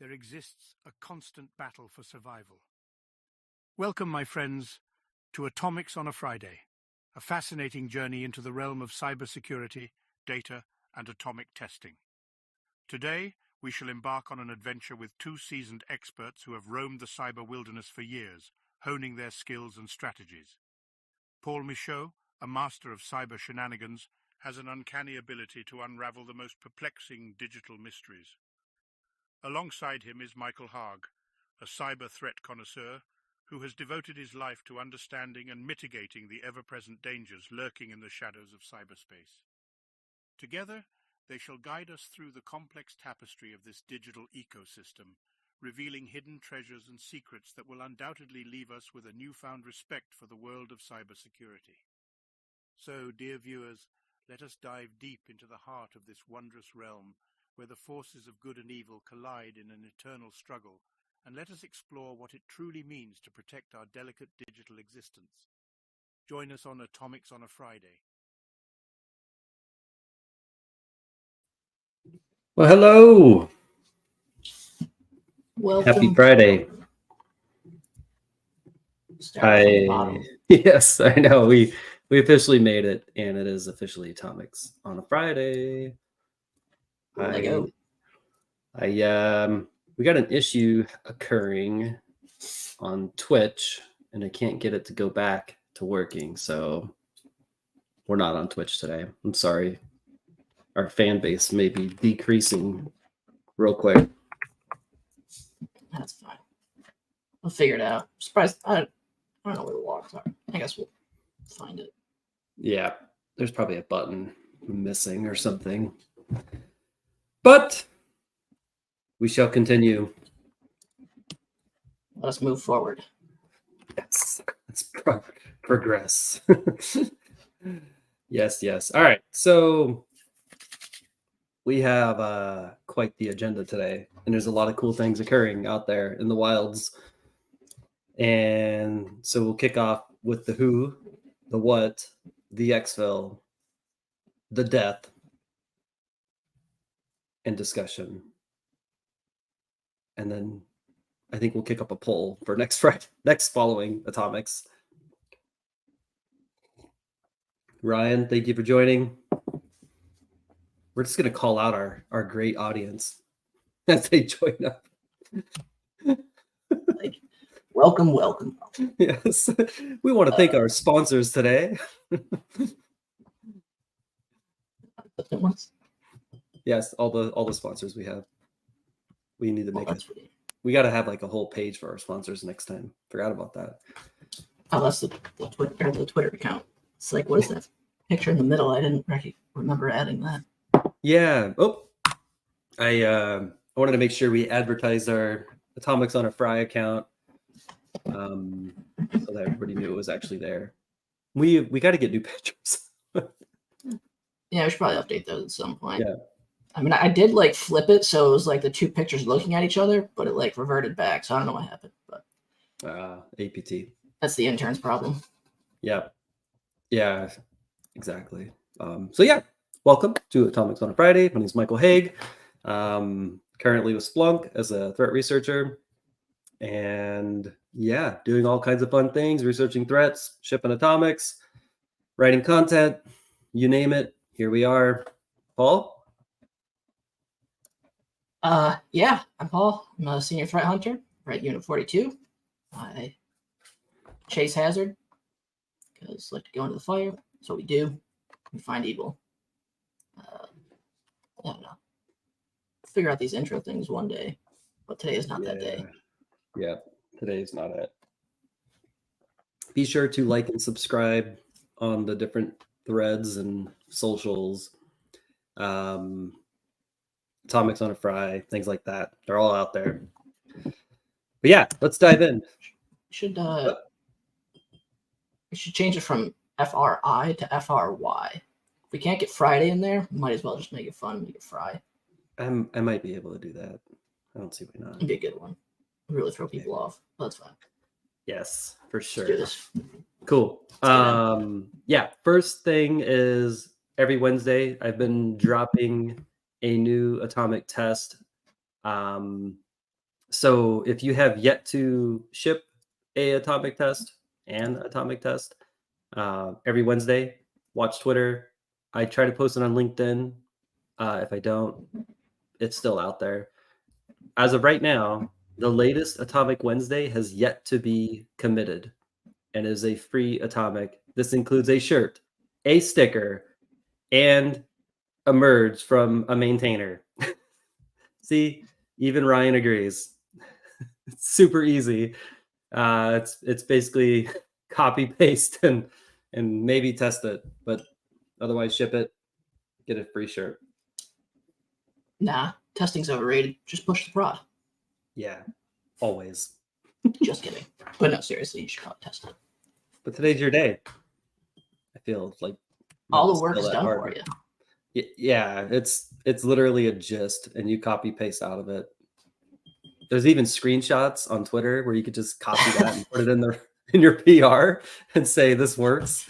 there exists a constant battle for survival. Welcome, my friends, to Atomics on a Friday, a fascinating journey into the realm of cybersecurity, data, and atomic testing. Today, we shall embark on an adventure with two seasoned experts who have roamed the cyber wilderness for years, honing their skills and strategies. Paul Michaud, a master of cyber shenanigans, has an uncanny ability to unravel the most perplexing digital mysteries. Alongside him is Michael Haag, a cyber threat connoisseur who has devoted his life to understanding and mitigating the ever-present dangers lurking in the shadows of cyberspace. Together, they shall guide us through the complex tapestry of this digital ecosystem, revealing hidden treasures and secrets that will undoubtedly leave us with a newfound respect for the world of cybersecurity. So, dear viewers, let us dive deep into the heart of this wondrous realm, where the forces of good and evil collide in an eternal struggle, and let us explore what it truly means to protect our delicate digital existence. Join us on Atomics on a Friday. Well, hello. Welcome. Happy Friday. Start from the bottom. Yes, I know. We officially made it, and it is officially Atomics on a Friday. Lego. We got an issue occurring on Twitch, and I can't get it to go back to working, so we're not on Twitch today. I'm sorry. Our fan base may be decreasing real quick. That's fine. I'll figure it out. Surprised. I don't know where the logs are. I guess we'll find it. Yeah, there's probably a button missing or something. But we shall continue. Let us move forward. Yes, let's progress. Yes. All right, so we have quite the agenda today, and there's a lot of cool things occurring out there in the wilds. And so we'll kick off with the who, the what, the exfil, the death, and discussion. And then I think we'll kick up a poll for next following Atomics. Ryan, thank you for joining. We're just going to call out our great audience as they join up. Welcome. Yes, we want to thank our sponsors today. Yes, all the sponsors we have. We need to make it. We got to have like a whole page for our sponsors next time. Forgot about that. Oh, that's the Twitter account. It's like, what is that picture in the middle? I didn't remember adding that. Yeah. Oh, I wanted to make sure we advertised our Atomics on a Fry account, so that everybody knew it was actually there. We got to get new pictures. Yeah, we should probably update those at some point. Yeah. I mean, I did like flip it, so it was like the two pictures looking at each other, but it like reverted back. So I don't know what happened, but APT. That's the intern's problem. Yeah, exactly. So yeah, welcome to Atomics on a Friday. My name is Michael Haag. Currently with Splunk as a threat researcher, and yeah, doing all kinds of fun things, researching threats, shipping atomics, writing content, you name it. Here we are. Paul? Yeah, I'm Paul. I'm a senior threat hunter, right? Unit 42. I chase hazard because I like to go into the fire. That's what we do. We find evil. I don't know. Figure out these intro things one day, but today is not that day. Yeah, today is not it. Be sure to like and subscribe on the different threads and socials. Atomics on a Fry, things like that. They're all out there. But yeah, let's dive in. We should change it from FRI to FRY. If we can't get Friday in there, we might as well just make it fun, make it Fry. I might be able to do that. I don't see why not. It'd be a good one. It'd really throw people off. But that's fine. Yes, for sure. Let's do this. Cool. Yeah, first thing is every Wednesday I've been dropping a new atomic test So if you have yet to ship a atomic test and atomic test, every Wednesday, watch Twitter. I try to post it on LinkedIn. If I don't, it's still out there. As of right now, the latest Atomic Wednesday has yet to be committed and is a free atomic. This includes a shirt, a sticker, and a merge from a maintainer. See, even Ryan agrees. It's super easy. It's basically copy paste and maybe test it, but otherwise ship it, get a free shirt. Nah, testing's overrated. Just push the prod. Yeah, always. Just kidding. But no, seriously, you should probably test it. But today's your day. I feel like all the work is done for you. Yeah, it's literally a gist, and you copy paste out of it. There's even screenshots on Twitter where you could just copy that and put it in your PR and say this works.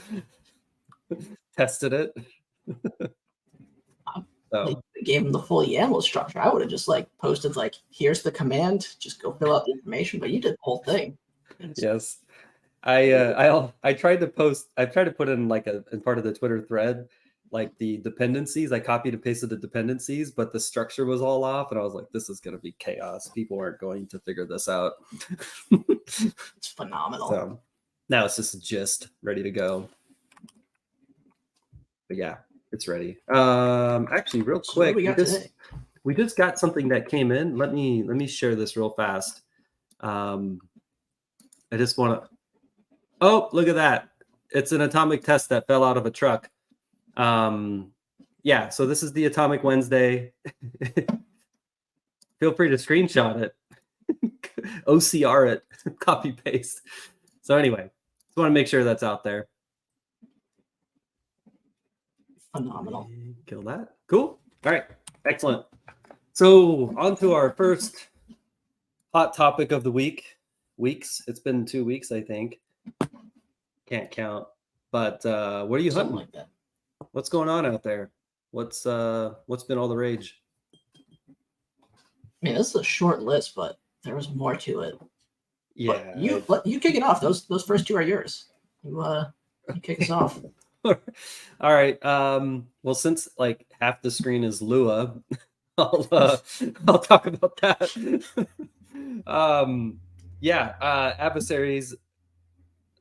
Tested it. So. They gave him the full YAML structure. I would have just like posted like, here's the command, just go fill out the information. But you did the whole thing. Yes, I tried to post. I tried to put in like in part of the Twitter thread, like the dependencies. I copied and pasted the dependencies, but the structure was all off, and I was like, this is going to be chaos. People aren't going to figure this out. It's phenomenal. So now it's just a gist ready to go. But yeah, it's ready. Actually, real quick, we just got something that came in. Let me share this real fast. I just want to. Oh, look at that! It's an atomic test that fell out of a truck. Yeah. So this is the Atomic Wednesday. Feel free to screenshot it, OCR it, copy paste. So anyway, just want to make sure that's out there. Phenomenal. Kill that. Cool. All right. Excellent. So on to our first hot topic of the weeks. It's been 2 weeks, I think. Can't count. But what are you hunting? Like that. What's going on out there? What's been all the rage? I mean, this is a short list, but there was more to it. Yeah. But you kick it off. Those first two are yours. You kick us off. All right. Well, since like half the screen is Lua, I'll talk about that. Adversaries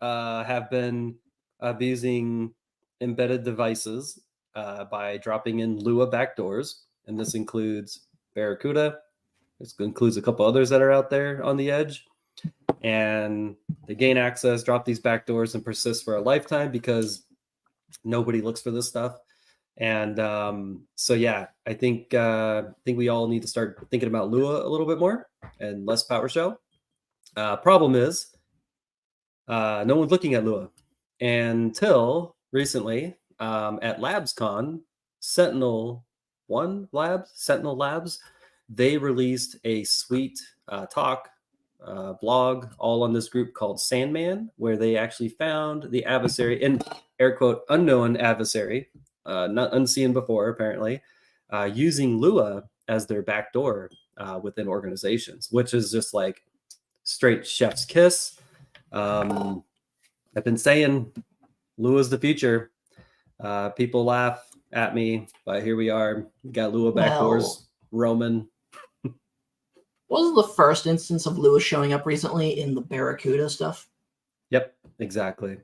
have been abusing embedded devices by dropping in Lua backdoors, and this includes Barracuda. This includes a couple others that are out there on the edge, and they gain access, drop these backdoors, and persist for a lifetime because nobody looks for this stuff. And so yeah, I think we all need to start thinking about Lua a little bit more and less PowerShell. Problem is, no one's looking at Lua until recently at LabsCon, Sentinel Labs, they released a sweet talk blog all on this group called Sandman, where they actually found the adversary, in air quote, unknown adversary, not unseen before apparently, using Lua as their backdoor within organizations, which is just like straight chef's kiss. I've been saying Lua's the future. People laugh at me, but here we are. We got Lua backdoors roaming. Wasn't the first instance of Lua showing up recently in the Barracuda stuff? Yep, exactly.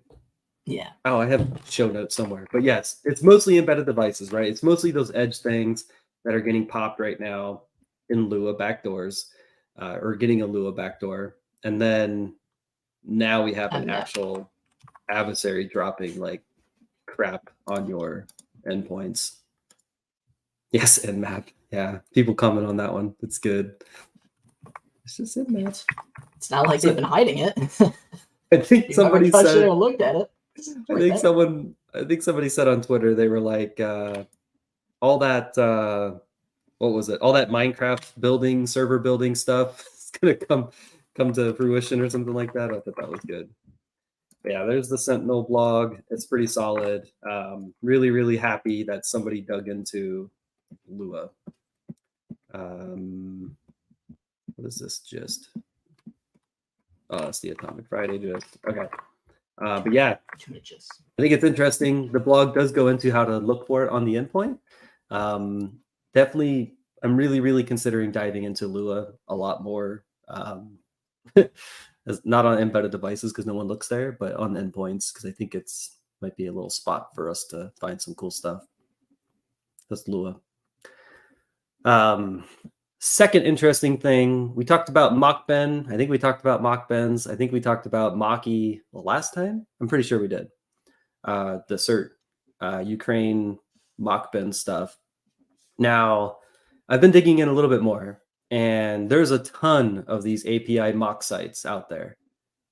Yeah. Oh, I have show notes somewhere. But yes, it's mostly embedded devices, right? It's mostly those edge things that are getting popped right now in Lua backdoors, or getting a Lua backdoor. And then now we have an actual adversary dropping like crap on your endpoints. Yes, Nmap. Yeah, people comment on that one. It's good. It's just Nmap. It's not like they've been hiding it. I think somebody said. Or looked at it. I think somebody said on Twitter, they were like, all that what was it? All that Minecraft server building stuff is gonna come to fruition or something like that. I thought that was good. But yeah, there's the Sentinel blog. It's pretty solid. Really, really happy that somebody dug into Lua. What What is this gist? Oh, it's the Atomic Friday gist. Okay. But yeah, I think it's interesting. The blog does go into how to look for it on the endpoint. Definitely, I'm really considering diving into Lua a lot more. Not on embedded devices because no one looks there, but on endpoints because I think it's might be a little spot for us to find some cool stuff. That's Lua. Second interesting thing, we talked about Mockben. I think we talked about Mockbens. I think we talked about Maki the last time. I'm pretty sure we did. The CERT, Ukraine Mockben stuff. Now, I've been digging in a little bit more, and there's a ton of these API mock sites out there.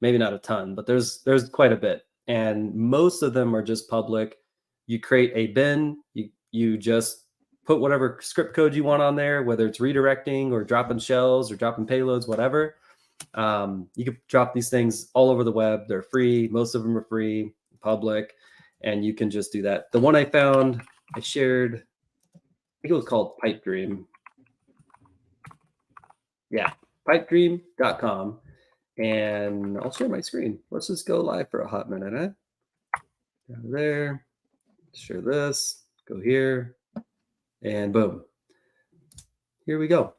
Maybe not a ton, but there's quite a bit, and most of them are just public. You create a bin, you just put whatever script code you want on there, whether it's redirecting or dropping shells or dropping payloads, whatever. You can drop these things all over the web. They're free. Most of them are free, public, and you can just do that. The one I found, I shared, I think it was called Pipe Dream. Yeah, pipedream.com. And I'll share my screen. Let's just go live for a hot minute, eh? Down there, share this, go here, and boom. Here we go.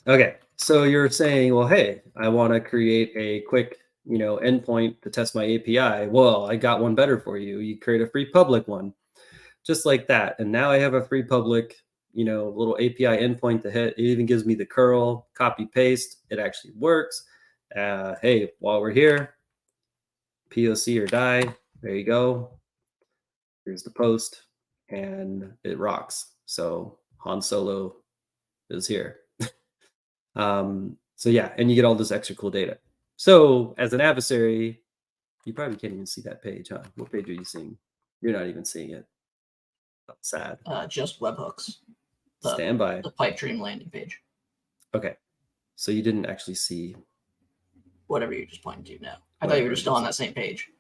Okay, so you're saying, well, hey, I want to create a quick, endpoint to test my API. Well, I got one better for you. You create a free public one, just like that. And now I have a free public, little API endpoint to hit. It even gives me the curl, copy, paste. It actually works. Hey, while we're here, POC or die. There you go. Here's the post, and it rocks. So Han Solo is here. So yeah, and you get all this extra cool data. So as an adversary, you probably can't even see that page, huh? What page are you seeing? You're not even seeing it. That's sad. Just webhooks. Stand by. The Pipe Dream landing page. Okay. So you didn't actually see whatever you're just pointing to now. I thought you were just still on that same page.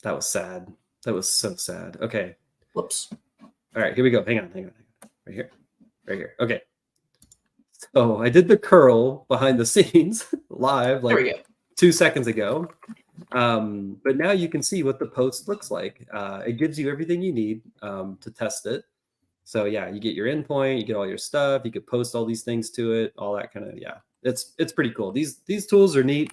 That was sad. That was so sad. Okay. Whoops. All right, here we go. Hang on. Right here. Okay. So I did the curl behind the scenes live like 2 seconds ago. But now you can see what the post looks like. It gives you everything you need to test it. So yeah, you get your endpoint, you get all your stuff, you could post all these things to it, all that kind of, yeah. It's pretty cool. These tools are neat.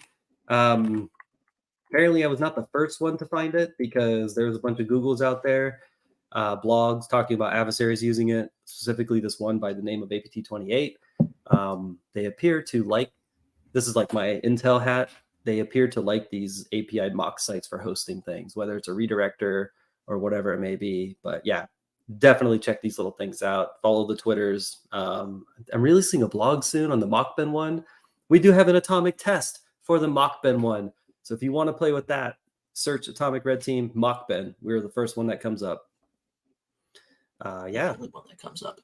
Apparently I was not the first one to find it because there's a bunch of Googles out there, blogs talking about adversaries using it, specifically this one by the name of APT28. They appear to like, this is like my Intel hat, they appear to like these API mock sites for hosting things, whether it's a redirector or whatever it may be. But yeah, definitely check these little things out. Follow the Twitters. I'm releasing a blog soon on the Mockben one. We do have an atomic test for the Mockben one. So if you want to play with that, search Atomic Red Team Mockben. We're the first one that comes up. Yeah. The only one that comes up.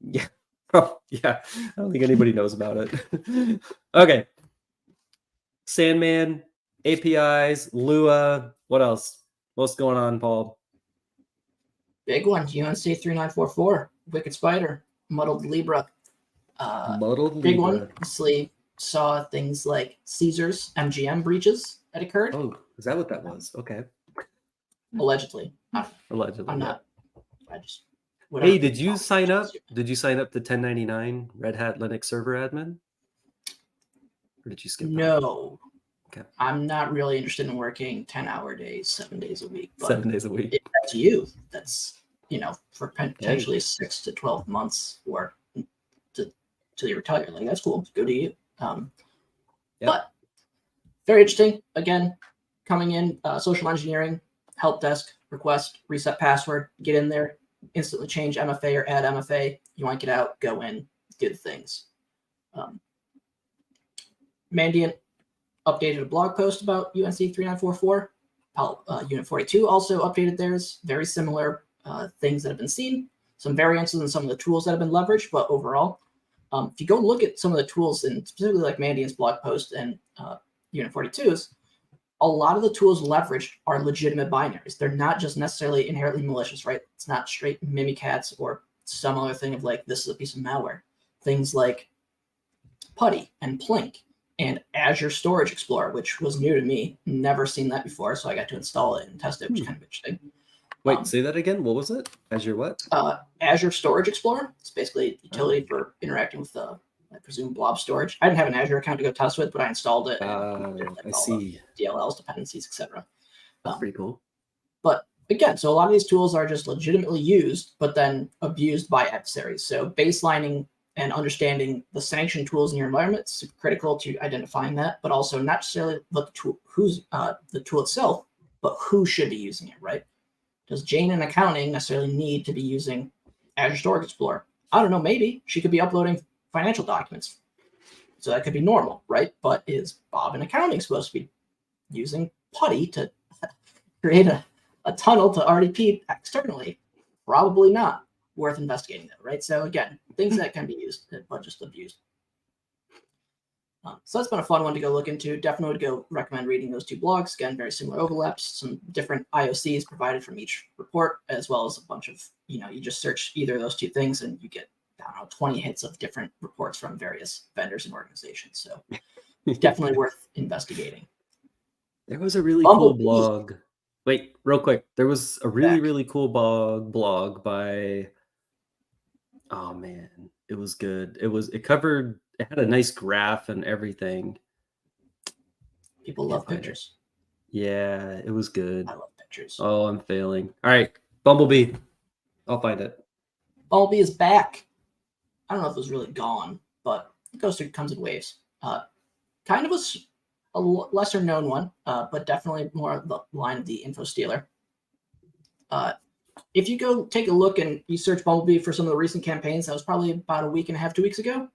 Yeah. Oh, yeah. I don't think anybody knows about it. Okay. Sandman, APIs, Lua. What else? What's going on, Paul? Big one. UNC 3944. Wicked Spider. Muddled Libra. Muddled big Libra. One. Obviously saw things like Caesar's MGM breaches that occurred. Oh, is that what that was? Okay. Allegedly. Allegedly. I'm yeah. not. I just. Whatever. Hey, did you sign up? Did you sign up to 1099 Red Hat Linux server admin? Or did you skip that? No. Okay. I'm not really interested in working 10-hour days, 7 days a week. But 7 days a week. If that's you, that's, for potentially 6 to 12 months or till you retire. Like, that's cool. Go to you. But very interesting. Again, coming in, social engineering, help desk, request, reset password, get in there, instantly change MFA or add MFA. You want to get out, go in, do the things. Mandiant updated a blog post about UNC 3944. Unit 42 also updated theirs. Very similar things that have been seen. Some variances in some of the tools that have been leveraged, but overall, if you go look at some of the tools, and specifically like Mandiant's blog post and Unit 42's, a lot of the tools leveraged are legitimate binaries. They're not just necessarily inherently malicious, right? It's not straight Mimikatz or some other thing of like, this is a piece of malware. Things like Putty and Plink and Azure Storage Explorer, which was new to me. Never seen that before, so I got to install it and test it, which is kind of interesting. Wait, say that again. What was it? Azure what? Azure Storage Explorer. It's basically a utility for interacting with, I presume, blob storage. I didn't have an Azure account to go test with, but I installed it. And did, I see. DLLs, dependencies, etc. That's pretty cool. But again, so a lot of these tools are just legitimately used, but then abused by adversaries. So baselining and understanding the sanction tools in your environment is critical to identifying that, but also not necessarily the tool, the tool itself, but who should be using it, right? Does Jane in accounting necessarily need to be using Azure Storage Explorer? I don't know, maybe. She could be uploading financial documents. So that could be normal, right? But is Bob in accounting supposed to be using Putty to create a tunnel to RDP externally? Probably not. Worth investigating that, right? So again, things that can be used, but just abused. So that's been a fun one to go look into. Definitely would go recommend reading those two blogs. Again, very similar overlaps, some different IOCs provided from each report, as well as a bunch of, you just search either of those two things and you get, 20 hits of different reports from various vendors and organizations. So definitely worth investigating. There was a really Bumblebee. cool blog. Wait, real quick. There was a really cool blog by, oh man, it was good. It had a nice graph and everything. People love pictures. Yeah, it was good. I love pictures. Oh, I'm failing. All right, Bumblebee. I'll find it. Bumblebee is back. I don't know if it was really gone, but it comes in waves. Kind of a lesser known one, but definitely more the line of the info stealer. If you go take a look and you search Bumblebee for some of the recent campaigns, that was probably about a week and a half, 2 weeks ago.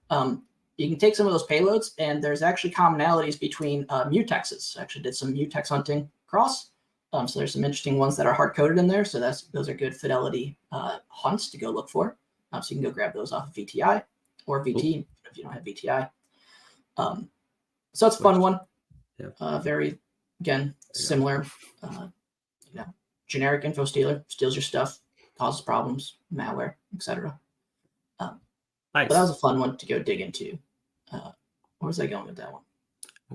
You can take some of those payloads, and there's actually commonalities between mutexes. I actually did some mutex hunting across. So there's some interesting ones that are hard-coded in there. So those are good fidelity hunts to go look for. So you can go grab those off of VTI or VT if you don't have VTI. So it's a fun one. Yeah. Very, again, similar. Generic info stealer, steals your stuff, causes problems, malware, etc. Nice. But that was a fun one to go dig into. Where was I going with that one?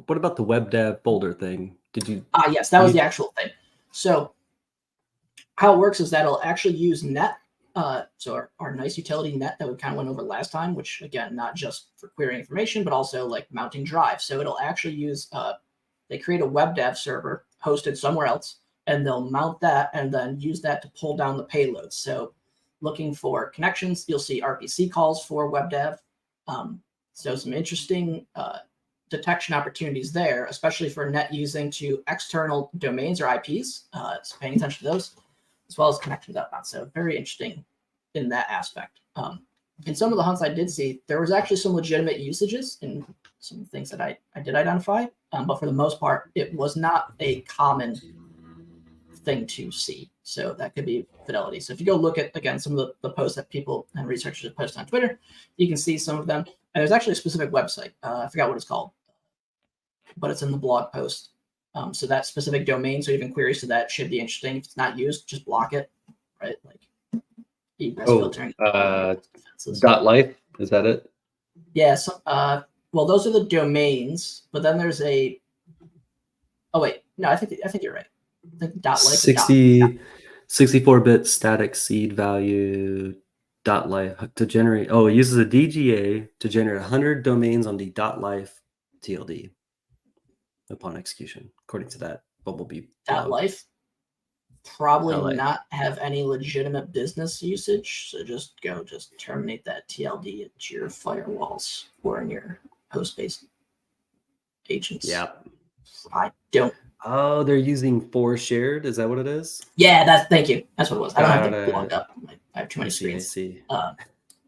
What about the web dev folder thing? Did you? Yes, that was the actual thing. So how it works is that it'll actually use net. So our nice utility net that we kind of went over last time, which again, not just for querying information, but also like mounting drives. So it'll actually use, they create a web dev server hosted somewhere else, and they'll mount that and then use that to pull down the payloads. So looking for connections, you'll see RPC calls for web dev. So some interesting detection opportunities there, especially for net using to external domains or IPs. So paying attention to those, as well as connections outbound. So very interesting in that aspect. In some of the hunts I did see, there was actually some legitimate usages in some things that I did identify. But for the most part, it was not a common thing to see. So that could be fidelity. So if you go look at, again, some of the posts that people and researchers have posted on Twitter, you can see some of them. And there's actually a specific website. I forgot what it's called, but it's in the blog post. So that specific domain, so even queries to that should be interesting. If it's not used, just block it, right? Like egress filtering. .life, is that it? Yes. Well, those are the domains, but then there's a. Oh wait, no, I think you're right. I think .life. 64-bit static seed value .life to generate. Oh, it uses a DGA to generate 100 domains on the .life TLD upon execution, according to that Bumblebee blog. .life probably not have any legitimate business usage, so just terminate that TLD at your firewalls or in your host-based agents. Yeah. I don't. Oh, they're using for shared. Is that what it is? Yeah, thank you. That's what it was. I don't have to blog up. I have too many screens. I see.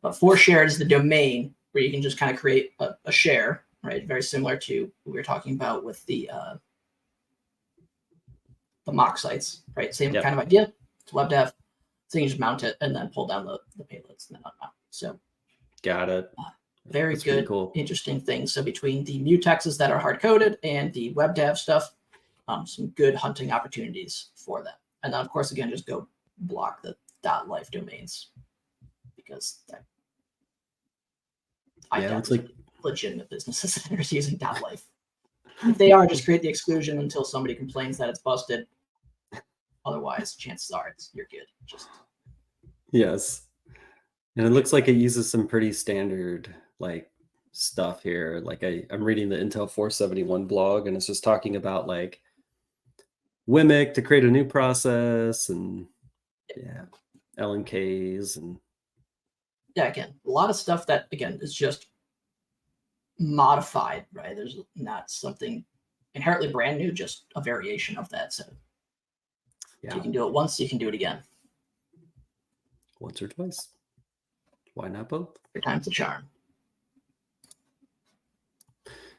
But for shared is the domain where you can just kind of create a share, right? Very similar to what we were talking about with the mock sites, right? Same kind of idea. It's web dev. So you can just mount it and then pull down the payloads and then unmount. So got it. Very That's good, cool. Interesting things. So between the mutexes that are hard-coded and the web dev stuff, some good hunting opportunities for that. And then, of course, again, just go block the .life domains because that. It looks like legitimate businesses that are using .life. If they are, just create the exclusion until somebody complains that it's busted. Otherwise, chances are you're good. Just Yes. And it looks like it uses some pretty standard like stuff here. Like I'm reading the Intel 471 blog, and it's just talking about like Wimic to create a new process and LNKs and again, a lot of stuff that again is just modified, right? There's not something inherently brand new, just a variation of that. So if you can do it once, you can do it again. Once or twice. Why not both? Your time's the charm.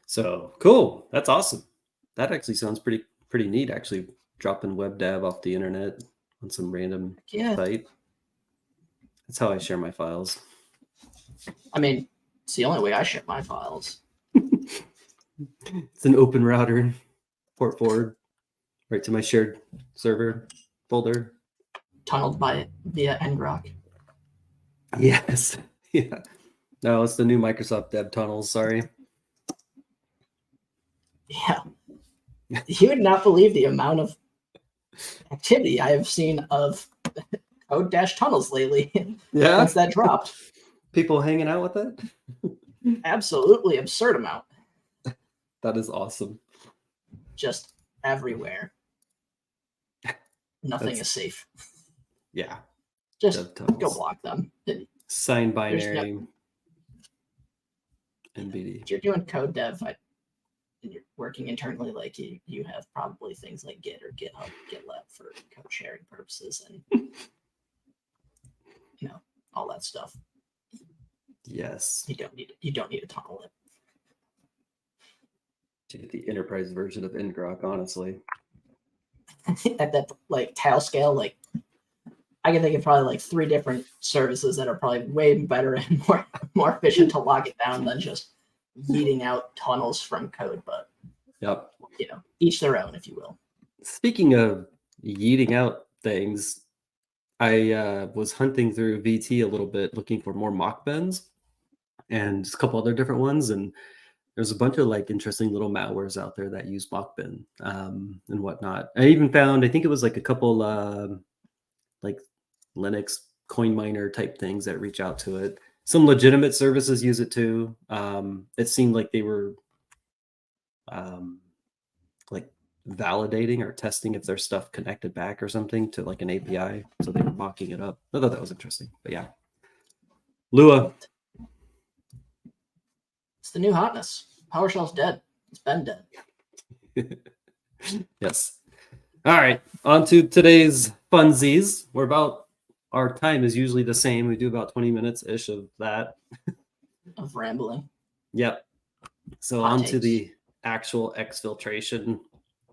So cool. That's awesome. That actually sounds pretty neat. Actually, dropping web dev off the internet on some random site. That's how I share my files. I mean, it's the only way I share my files. It's an open router, port forward, right to my shared server folder. Tunneled via ngrok. Yes. Yeah. No, it's the new Microsoft Dev tunnels. Sorry. Yeah. You would not believe the amount of activity I have seen of code dash tunnels lately. Yeah. Since that dropped. People hanging out with it? Absolutely absurd amount. That is awesome. Just everywhere. Nothing is safe. Yeah. Just go block them. Sign binary. NBD. If you're doing code dev and you're working internally, like you have probably things like Git or GitHub, GitLab for code sharing purposes and all that stuff. Yes. You don't need to tunnel it. The enterprise version of ngrok, honestly. At that like tile scale, like I can think of probably like 3 different services that are probably way better and more efficient to lock it down than just yeeting out tunnels from code. But each their own, if you will. Speaking of yeeting out things, I was hunting through VT a little bit, looking for more mock bins and just a couple other different ones, and there's a bunch of like interesting little malwares out there that use mockbin and whatnot. I even found, I think it was like a couple like Linux coin miner type things that reach out to it. Some legitimate services use it too. It seemed like they were like validating or testing if their stuff connected back or something to like an API. So they were mocking it up. I thought that was interesting, but yeah. Lua. It's the new hotness. PowerShell's dead. It's been dead. Yes. All right. On to today's funsies. Our time is usually the same. We do about 20 minutes-ish of that. Of rambling. Yep. So Hot on takes. to the actual exfiltration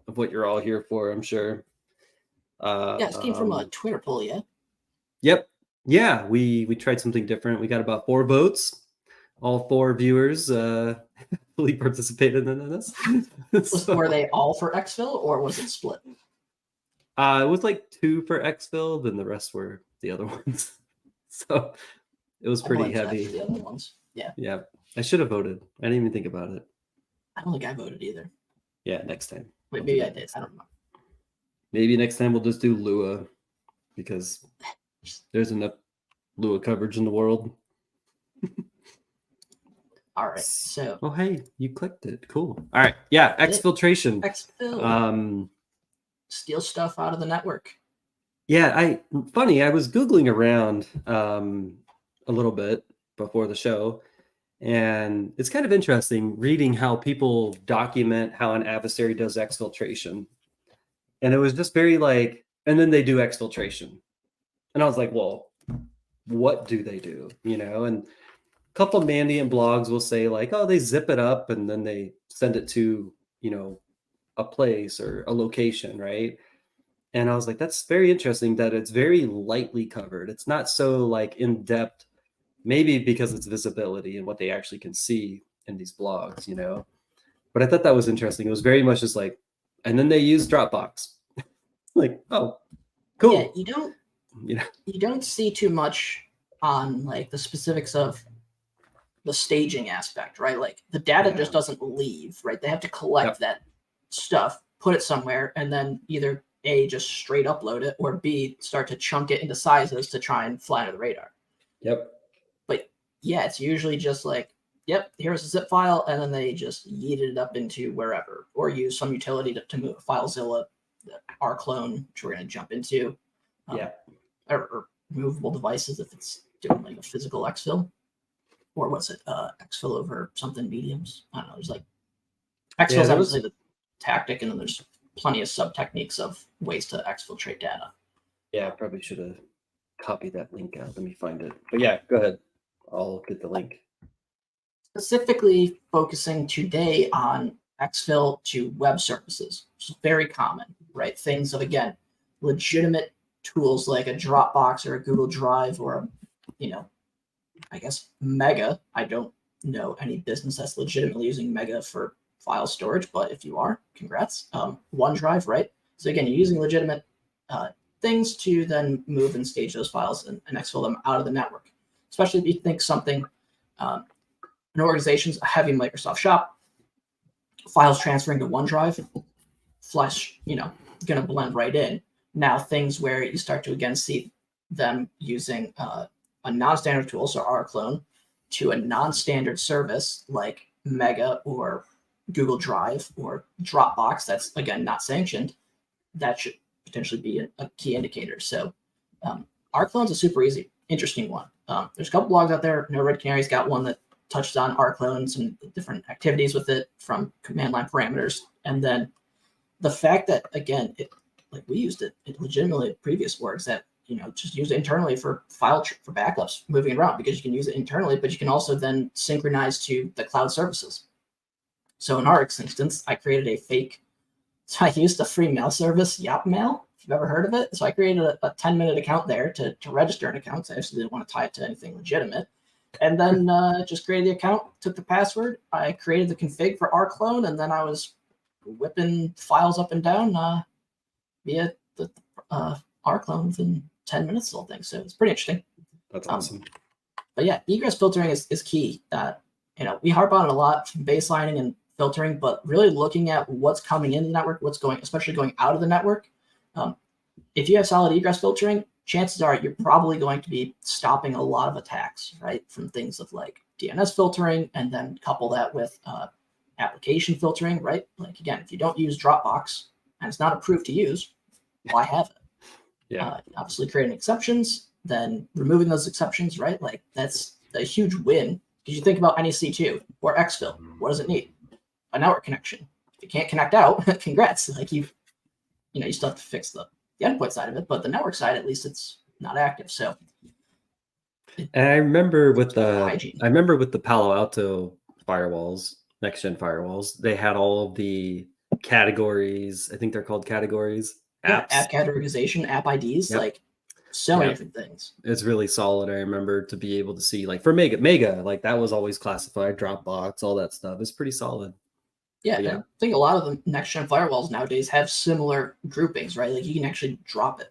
of what you're all here for, I'm sure. It came from a Twitter poll, yeah? Yep. Yeah, we tried something different. We got about 4 votes. All 4 viewers fully participated in this. Were they all for exfil or was it split? It was like 2 for exfil, then the rest were the other ones. So it was pretty heavy. The other ones. Yeah. Yeah. I should have voted. I didn't even think about it. I don't think I voted either. Yeah, next time. Wait, maybe I did. I don't know. Maybe next time we'll just do Lua because there's enough Lua coverage in the world. All right. So. Oh, hey, you clicked it. Cool. All right. Yeah. Exfiltration. Exfil. Steal stuff out of the network. Yeah. I was Googling around a little bit before the show, and it's kind of interesting reading how people document how an adversary does exfiltration. And it was just very like, and then they do exfiltration. And I was like, well, what do they do? And a couple of Mandiant blogs will say like, oh, they zip it up and then they send it to, a place or a location, right? And I was like, that's very interesting that it's very lightly covered. It's not so like in depth, maybe because it's visibility and what they actually can see in these blogs, But I thought that was interesting. It was very much just like, and then they use Dropbox. Like, oh, cool. Yeah, you don't see too much on like the specifics of the staging aspect, right? Like the data just doesn't leave, right? They have to collect that stuff, put it somewhere, and then either A, just straight upload it, or B, start to chunk it into sizes to try and fly under the radar. Yep. But yeah, it's usually just like, yep, here's a zip file, and then they just yeeted it up into wherever, or use some utility to move FileZilla, Rclone, which we're going to jump into. Or movable devices if it's doing like a physical exfil, or what's it, exfil over something mediums. I don't know. There's like exfil is obviously the tactic, and then there's plenty of sub techniques of ways to exfiltrate data. Yeah, I probably should have copied that link out. Let me find it. But yeah, go ahead. I'll get the link. Specifically focusing today on exfil to web services, which is very common, right? Things of, again, legitimate tools like a Dropbox or a Google Drive or, I guess Mega. I don't know any business that's legitimately using Mega for file storage, but if you are, congrats. OneDrive, right? So again, you're using legitimate things to then move and stage those files and exfil them out of the network. Especially if you think something, an organization's a heavy Microsoft shop, files transferring to OneDrive, Flash, going to blend right in. Now things where you start to again see them using a non-standard tool, so Rclone, to a non-standard service like Mega or Google Drive or Dropbox, that's again not sanctioned, that should potentially be a key indicator. So Rclone's a super easy, interesting one. There's a couple blogs out there. No Red Canary's got one that touches on Rclone and some different activities with it from command line parameters. And then the fact that, again, like we used it legitimately at previous works, that just use it internally for for backups moving around, because you can use it internally, but you can also then synchronize to the cloud services. So in our instance, I created a fake. So I used a free mail service, Yapmail, if you've ever heard of it. So I created a 10-minute account there to register an account. So I actually didn't want to tie it to anything legitimate. And then just created the account, took the password. I created the config for Rclone, and then I was whipping files up and down via the Rclone within 10 minutes, the whole thing. So it's pretty interesting. That's awesome. But yeah, egress filtering is key. We harp on it a lot from baselining and filtering, but really looking at what's coming into the network, what's going, especially going out of the network. If you have solid egress filtering, chances are you're probably going to be stopping a lot of attacks, right? From things of like DNS filtering, and then couple that with application filtering, right? Like again, if you don't use Dropbox and it's not approved to use, why have it? Obviously creating exceptions, then removing those exceptions, right? Like that's a huge win, because you think about NEC2 or exfil. What does it need? A network connection. If you can't connect out, congrats. Like you still have to fix the endpoint side of it, but the network side, at least it's not active. So, and I remember with the Palo Alto firewalls, next gen firewalls, they had all of the categories. I think they're called categories. Apps. Yeah, app categorization, app IDs, like so many different things. It's really solid. I remember to be able to see, like for Mega, like that was always classified, Dropbox, all that stuff. It's pretty solid. Yeah, I think a lot of the next gen firewalls nowadays have similar groupings, right? Like you can actually drop it.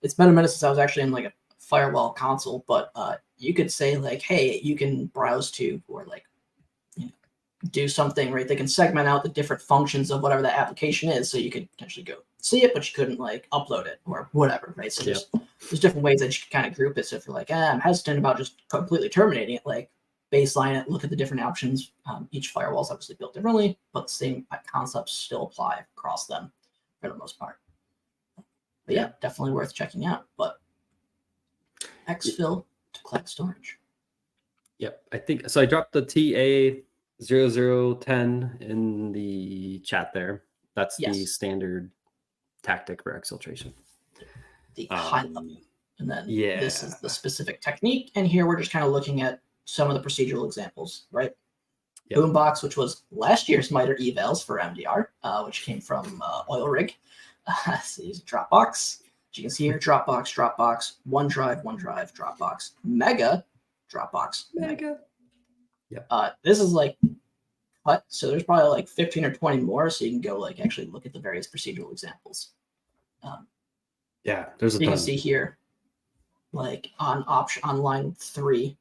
It's been a minute since I was actually in like a firewall console, but you could say like, hey, you can browse to, or like do something, right? They can segment out the different functions of whatever that application is, so you could potentially go see it, but you couldn't like upload it or whatever, right? So there's different ways that you can kind of group it. So if you're like, I'm hesitant about just completely terminating it, like baseline it, look at the different options. Each firewall is obviously built differently, but the same concepts still apply across them for the most part. But yeah, definitely worth checking out. But exfil to cloud storage. Yep, I think so. I dropped the TA0010 in the chat there. That's the standard tactic for exfiltration. The high level. And then this is the specific technique. And here we're just kind of looking at some of the procedural examples, right? Boombox, which was last year's MITRE evals for MDR, which came from Oil Rig. So use Dropbox. As you can see here, Dropbox, OneDrive, Dropbox, Mega, Dropbox, Mega. This is like cut, so there's probably like 15 or 20 more, so you can go like actually look at the various procedural examples. There's a ton. You can see here, like on line 3,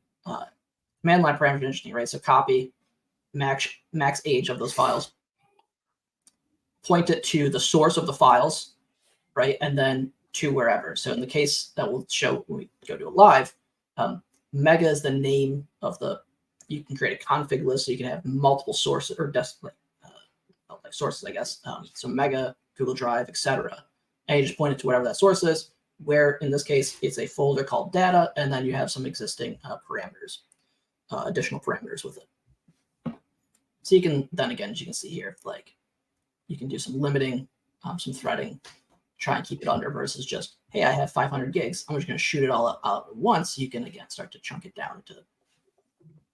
command line parameters are interesting, right? So copy max age of those files, point it to the source of the files, right? And then to wherever. So in the case that we'll show when we go to a live, mega is the name of the, you can create a config list so you can have multiple sources or like sources, I guess. So mega, Google Drive, etc. And you just point it to whatever that source is, where in this case, it's a folder called data, and then you have some existing parameters, additional parameters with it. So you can, then again, as you can see here, like you can do some limiting, some threading, try and keep it under versus just, hey, I have 500 gigs. I'm just going to shoot it all out at once. You can, again, start to chunk it down into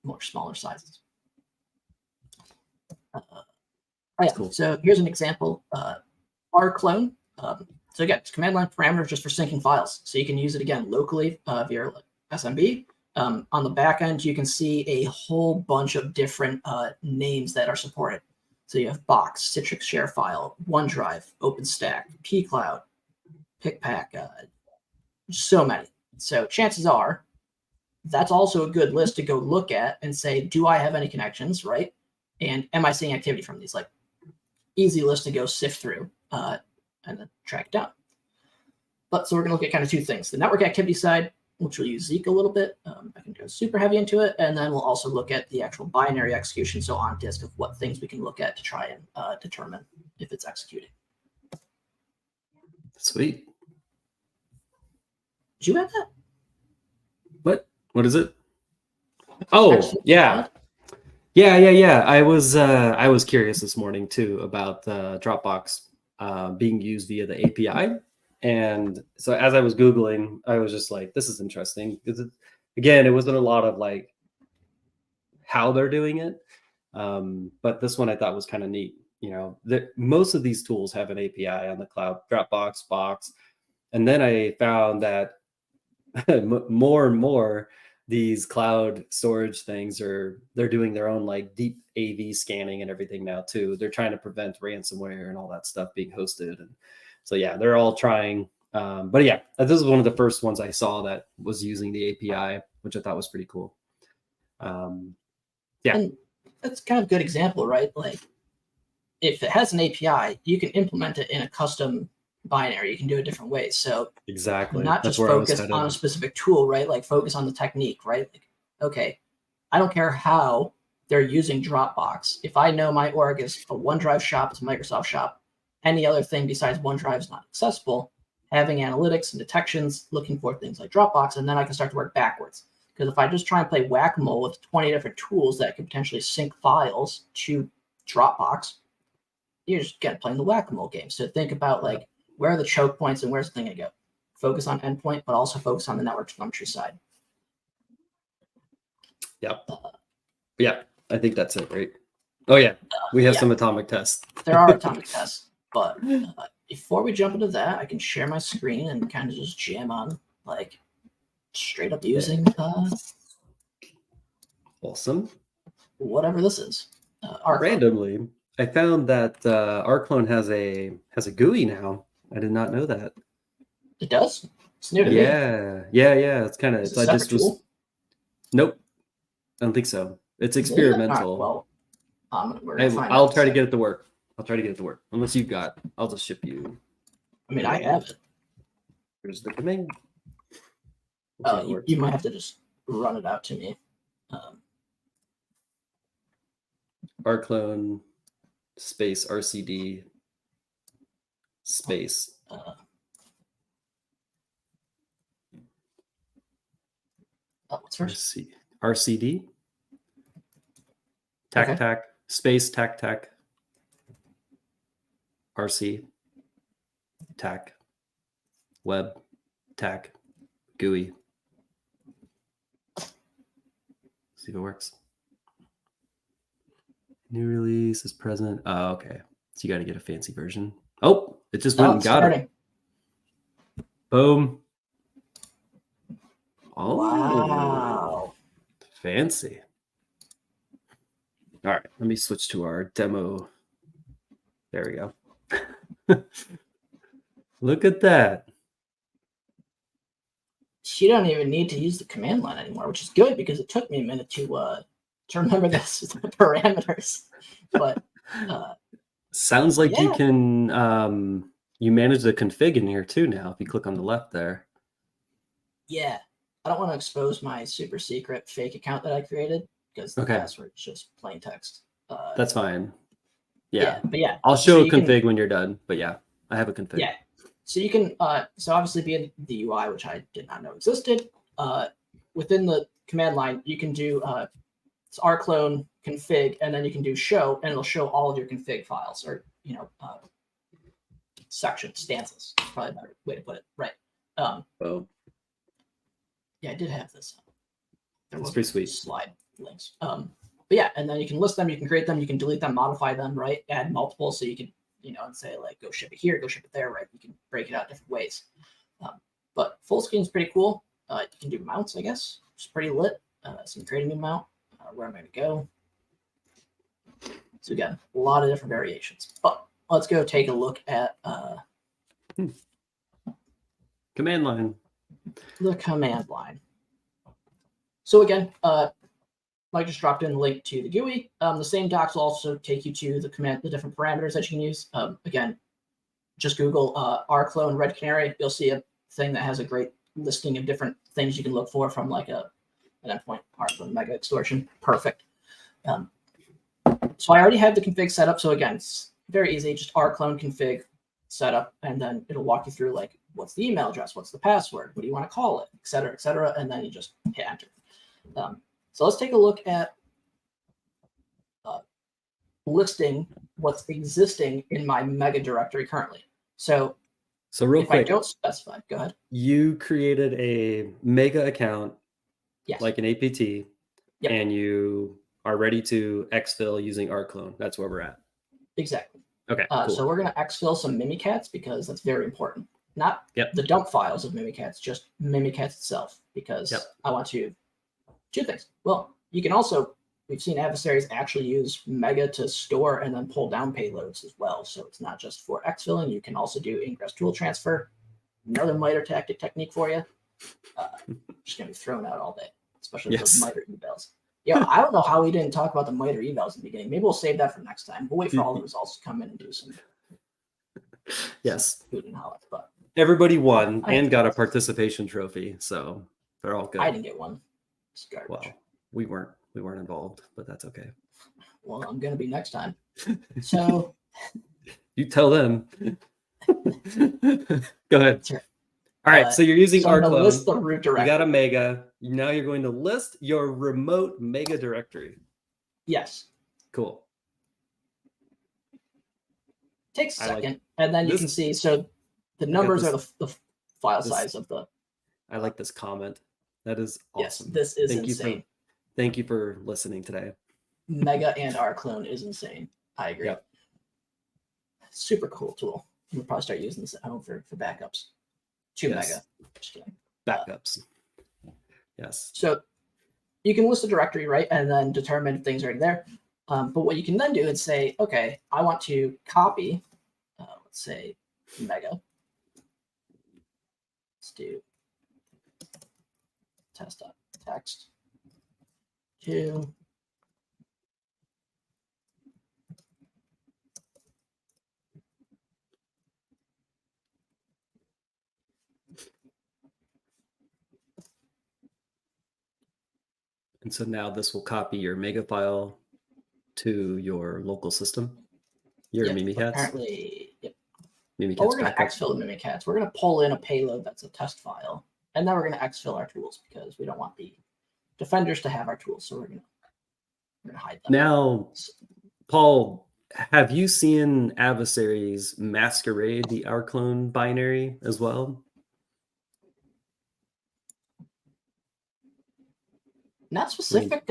more smaller sizes. Yeah. Cool. So here's an example. Rclone. So again, it's command line parameters just for syncing files. So you can use it again locally via SMB. On the back end, you can see a whole bunch of different names that are supported. So you have Box, Citrix Sharefile, OneDrive, OpenStack, pCloud, PicPack, so many. So chances are that's also a good list to go look at and say, do I have any connections, right? And am I seeing activity from these? Like, easy list to go sift through and then track down. But so we're going to look at kind of two things. The network activity side, which we'll use Zeke a little bit. I can go super heavy into it. And then we'll also look at the actual binary execution, so on disk, of what things we can look at to try and determine if it's executing. Sweet. Did you have that? What is it? Oh, yeah. Yeah. I was curious this morning too about Dropbox being used via the API. And so as I was Googling, I was just like, this is interesting. Again, it wasn't a lot of like how they're doing it. But this one I thought was kind of neat. You know, most of these tools have an API on the cloud, Dropbox, Box. And then I found that more and more these cloud storage things they're doing their own like deep AV scanning and everything now too. They're trying to prevent ransomware and all that stuff being hosted. And so, yeah, they're all trying. But yeah, this is one of the first ones I saw that was using the API, which I thought was pretty cool. Yeah. And that's kind of a good example, right? Like if it has an API, you can implement it in a custom binary. You can do it different ways. So exactly, not just focus on a specific tool, right? Like focus on the technique, right? Like, okay, I don't care how they're using Dropbox. If I know my org is a OneDrive shop, it's a Microsoft shop, any other thing besides OneDrive is not accessible, having analytics and detections, looking for things like Dropbox, and then I can start to work backwards. Because if I just try and play whack-a-mole with 20 different tools that could potentially sync files to Dropbox, you're just playing the whack-a-mole game. So think about like, where are the choke points and where's the thing to go? Focus on endpoint, but also focus on the network telemetry side. Yep. Yeah, I think that's it, right? Oh, yeah. We have some atomic tests. There are atomic tests, but before we jump into that, I can share my screen and kind of just jam on, like, straight up using awesome. Whatever this is. Randomly, I found that Rclone has a GUI now. I did not know that. It does? It's new to me. Yeah. It's kind of. Is it a separate tool? Nope. I don't think so. It's experimental. Well, I'll try to get it to work. Unless you've got, I'll just ship you. I mean, I have it. Here's the command. You might have to just run it out to me. Rclone space RCD space. What's first? RCD. Tac space tac RC tac web tac GUI. See if it works. New release is present. Oh, okay. So you got to get a fancy version. Oh, it just went and got it. Boom. Oh, wow. Fancy. All right, let me switch to our demo. There we go. Look at that. you don't even need to use the command line anymore, which is good because it took me a minute to remember this the parameters. But sounds like you yeah. can you manage the config in here too now if you click on the left there. Yeah, I don't want to expose my super secret fake account that I created because the password is just plain text. That's fine. Yeah, but yeah, I'll show so a config when you're done. But yeah, I have a config. Yeah, so you can so obviously be in the UI, which I did not know existed. Within the command line, you can do it's rclone config, and then you can do show, and it'll show all of your config files, or sections, stanzas. Probably a better way to put it, right? Oh, yeah, I did have this. That's pretty sweet. Slide links. But yeah, and then you can list them, you can create them, you can delete them, modify them, right? Add multiple, so you can, and say like, go ship it here, go ship it there, right? You can break it out different ways. But full screen is pretty cool. You can do mounts, I guess. It's pretty lit. So you can create a new mount. Where am I going to go? So again, a lot of different variations. But let's go take a look at command line. The command line. So again, Mike just dropped in the link to the GUI. The same docs will also take you to the different parameters that you can use. Again, just Google Rclone Red Canary. You'll see a thing that has a great listing of different things you can look for from like an endpoint Rclone mega extortion. Perfect. So I already have the config set up. So again, it's very easy. Just Rclone config setup, and then it'll walk you through like what's the email address, what's the password, what do you want to call it, et cetera, and then you just hit enter. So let's take a look at listing what's existing in my mega directory currently. So real quick, I don't specify, go ahead. You created a mega account, yes, like an APT, and you are ready to exfil using Rclone. That's where we're at. Exactly. Okay. Cool. So we're going to exfil some Mimikatz because that's very important. Not the dump files of Mimikatz, just Mimikatz itself, because I want to two things. Well, you can also, we've seen adversaries actually use Mega to store and then pull down payloads as well. So it's not just for exfilling. You can also do ingress tool transfer. Another MITRE technique for you. Just going to be thrown out all day, especially those MITRE evals. Yeah, I don't know how we didn't talk about the MITRE evals in the beginning. Maybe we'll save that for next time. We'll wait for all the results to come in and do some. Some food and holler, but everybody won and got a participation trophy, so they're all good. I didn't get one. It's garbage. Well, we weren't involved, but that's okay. Well, I'm gonna be next time. So you tell them. Go ahead. Sure. All right, so you're using Rclone. List the root directory. You got a mega. Now you're going to list your remote mega directory. Yes. Cool. Takes a second, and then you can see. So the numbers are the file size of the. I like this comment. That is awesome. Yes, this is insane. Thank you for listening today. Mega and Rclone is insane. I agree. Yep. Super cool tool. We'll probably start using this at home for backups. Mega. Just kidding. Backups. Yes. So you can list a directory, right? And then determine if things are there. But what you can then do is say, okay, I want to copy, let's say, mega. Let's do test.text to and so now this will copy your mega file to your local system. Your Mimikatz. Apparently, Mimikatz. We're going to exfil the Mimikatz. We're going to pull in a payload that's a test file, and then we're going to exfil our tools because we don't want the defenders to have our tools. So we're going to hide them. Now, Paul, have you seen adversaries masquerade the Rclone binary as well? Not specific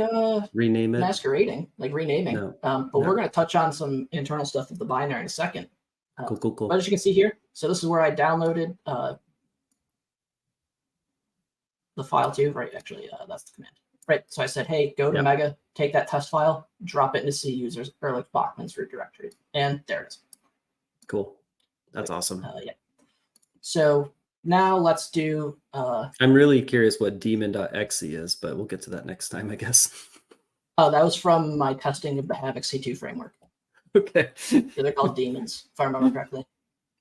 rename it, masquerading, like renaming. No. But we're going to touch on some internal stuff of the binary in a second. Cool. But as you can see here, so this is where I downloaded the file to, right? Actually, that's the command, right? So I said, hey, go to Mega, take that test file, drop it into C users or like Bachman's root directory, and there it is. Cool. That's awesome. Yeah. So now let's do. I'm really curious what daemon.exe is, but we'll get to that next time, I guess. Oh, that was from my testing of the Havoc C2 framework. Okay. They're called demons, if I remember correctly.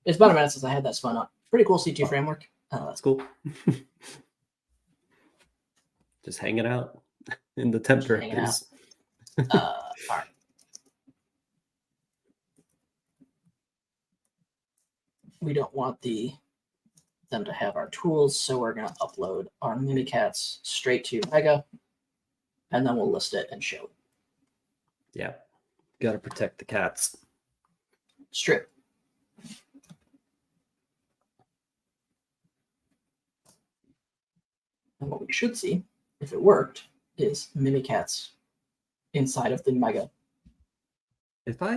It's been a minute since I had that spun up. Pretty cool C2 framework. That's cool. Just hanging out in the temp directories. All right. We don't want them to have our tools, so we're going to upload our Mimikatz straight to Mega, and then we'll list it and show it. Yeah. Got to protect the cats. Strip. And what we should see, if it worked, is Mimikatz inside of the Mega. If I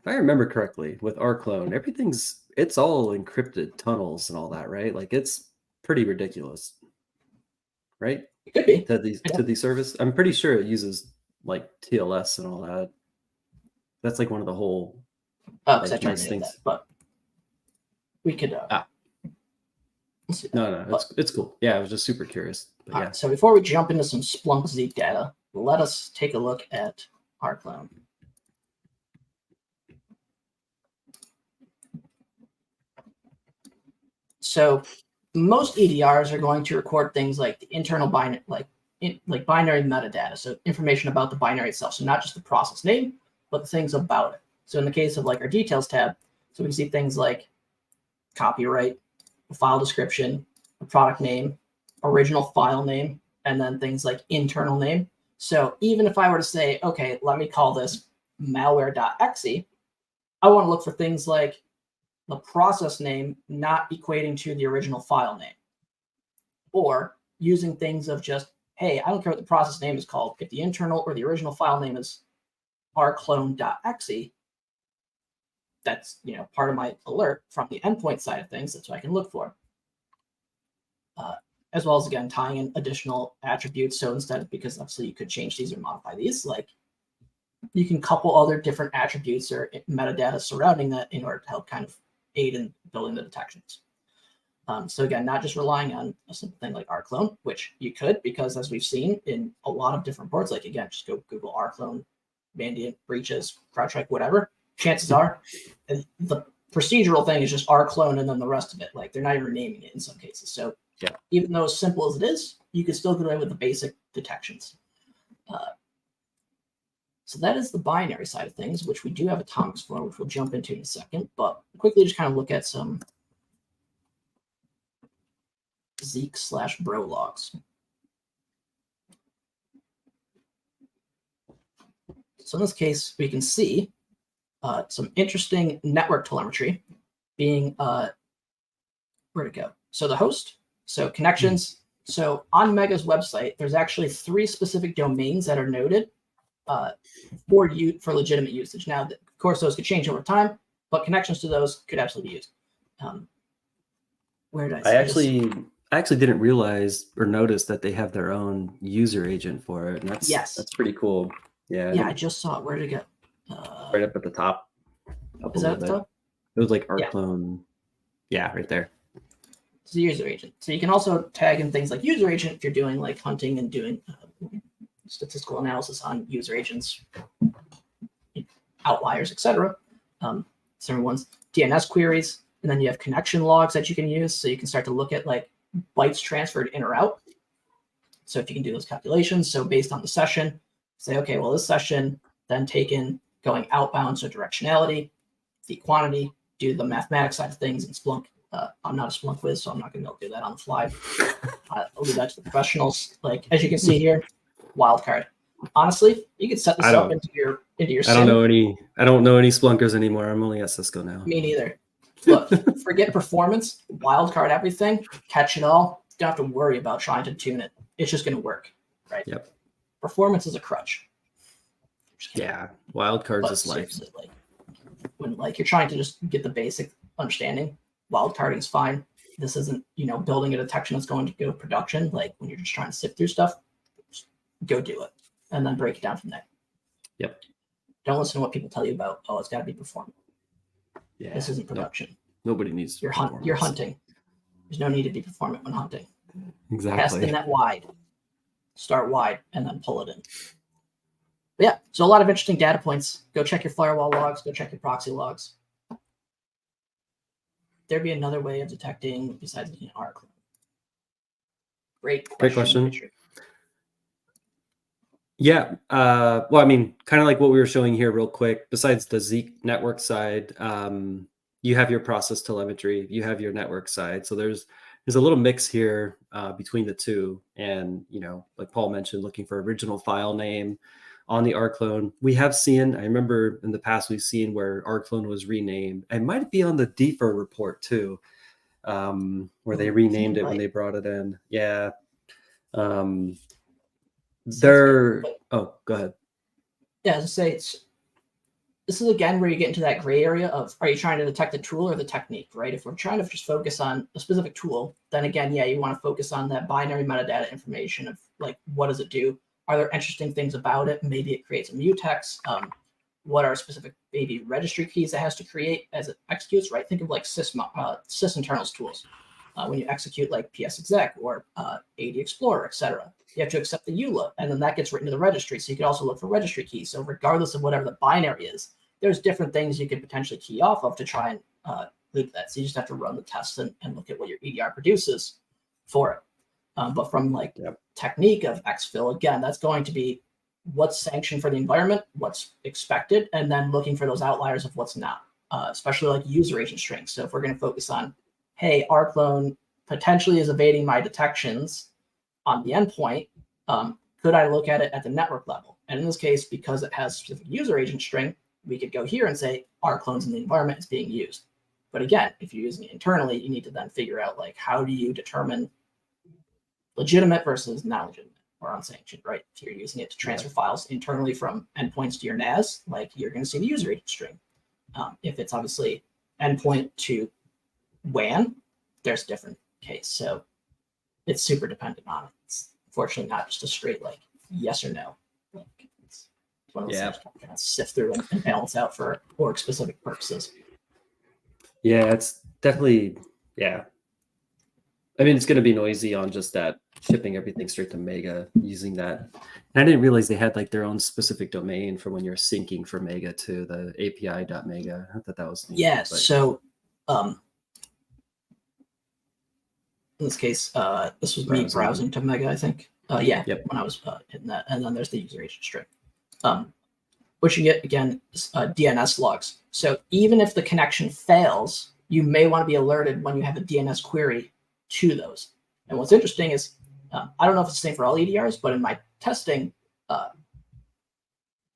remember correctly, with Rclone, it's all encrypted tunnels and all that, right? Like it's pretty ridiculous, right? It could be to the service. I'm pretty sure it uses like TLS and all that. That's like one of the whole nice things. That, but we could. No, it's cool. Yeah, I was just super curious. But yeah. Right, so before we jump into some Splunk Zeke data, let us take a look at Rclone. So most EDRs are going to record things like the internal binary, like binary metadata, so information about the binary itself. So not just the process name, but the things about it. So in the case of like our details tab, so we can see things like copyright, a file description, a product name, original file name, and then things like internal name. So even if I were to say, okay, let me call this malware.exe, I want to look for things like the process name not equating to the original file name, or using things of just, hey, I don't care what the process name is called. If the internal or the original file name is rclone.exe, that's part of my alert from the endpoint side of things. That's what I can look for. As well as, again, tying in additional attributes. So instead, because obviously you could change these or modify these, like you can couple other different attributes or metadata surrounding that in order to help kind of aid in building the detections. So again, not just relying on a simple thing like Rclone, which you could, because as we've seen in a lot of different ports, like again, just go Google Rclone, Mandiant, breaches, CrowdStrike, whatever. Chances are, the procedural thing is just Rclone and then the rest of it. Like they're not even renaming it in some cases. So yeah, even though as simple as it is, you can still get away with the basic detections. So that is the binary side of things, which we do have atomics for, which we'll jump into in a second. But quickly just kind of look at some Zeke/bro logs. So in this case, we can see some interesting network telemetry being, where'd it go? So the host, so connections. So on Mega's website, there's actually 3 specific domains that are noted for legitimate usage. Now, of course, those could change over time, but connections to those could absolutely be used. Where did I say this? I actually didn't realize or notice that they have their own user agent for it. And that's pretty cool. Yeah. Yeah, I just saw it. Where did it go? Right up at the top. Is that at the top? It was like Rclone. Yeah, right there. It's the user agent. So you can also tag in things like user agent if you're doing like hunting and doing statistical analysis on user agents, outliers, etc. Certain ones, DNS queries, and then you have connection logs that you can use. So you can start to look at like bytes transferred in or out. So if you can do those calculations, so based on the session, say, okay, well, this session then taken going outbound, so directionality, the quantity, do the mathematics side of things in Splunk. I'm not a Splunk whiz, so I'm not going to do that on the fly. I'll leave that to the professionals. Like, as you can see here, wildcard. Honestly, you could set this up into your I don't know any Splunkers anymore. I'm only at Cisco now. Me neither. Look, forget performance, wildcard everything, catch it all. Don't have to worry about trying to tune it. It's just going to work, right? Yep. Performance is a crutch. Yeah, wildcards is life. Like, when like you're trying to just get the basic understanding, wildcarding is fine. This isn't, building a detection that's going to go production. Like when you're just trying to sift through stuff, just go do it and then break it down from there. Yep. Don't listen to what people tell you about, oh, it's got to be performant. Yeah. This isn't production. Nobody needs you're hunting. There's no need to be performant when hunting. Cast the Exactly. net wide. Start wide and then pull it in. But yeah, so a lot of interesting data points. Go check your firewall logs. Go check your proxy logs. There'd be another way of detecting besides using Rclone. Great question. Richard. Yeah. Well, I mean, kind of like what we were showing here real quick, besides the Zeke network side, you have your process telemetry, you have your network side. So there's a little mix here between the two. And, like Paul mentioned, looking for original file name on the Rclone. We have seen, I remember in the past, we've seen where Rclone was renamed. It might be on the DEFR report too, where they renamed it when they brought it in. Yeah. Oh, go ahead. Yeah, as I say, this is again where you get into that gray area of, are you trying to detect the tool or the technique, right? If we're trying to just focus on a specific tool, then again, yeah, you want to focus on that binary metadata information of like, what does it do? Are there interesting things about it? Maybe it creates a mutex. What are specific maybe registry keys it has to create as it executes, right? Think of like sysinternals tools. When you execute like psexec or AD Explorer, etc. You have to accept the EULA, and then that gets written to the registry. So you could also look for registry keys. So regardless of whatever the binary is, there's different things you could potentially key off of to try and loop that. So you just have to run the tests and look at what your EDR produces for it. But from like technique of exfil, again, that's going to be what's sanctioned for the environment, what's expected, and then looking for those outliers of what's not, especially like user agent strings. So if we're going to focus on, hey, Rclone potentially is evading my detections on the endpoint, could I look at it at the network level? And in this case, because it has specific user agent string, we could go here and say Rclone's in the environment is being used. But again, if you're using it internally, you need to then figure out like, how do you determine legitimate versus non-legitimate or unsanctioned, right? If you're using it to transfer files internally from endpoints to your NAS, like you're going to see the user agent string. If it's obviously endpoint to WAN, there's a different case. So it's super dependent on it. It's unfortunately not just a straight like yes or no. Like, it's one of those things you kind of sift through and balance out for org specific purposes. Yeah, it's definitely, I mean, it's going to be noisy on just that shipping everything straight to Mega using that. And I didn't realize they had like their own specific domain for when you're syncing from Mega to the API.mega. I thought that was neat. Yeah. So in this case, this was me browsing to Mega, I think. When I was hitting that. And then there's the user agent string. What you get, again, is DNS logs. So even if the connection fails, you may want to be alerted when you have a DNS query to those. And what's interesting is, I don't know if it's the same for all EDRs, but in my testing,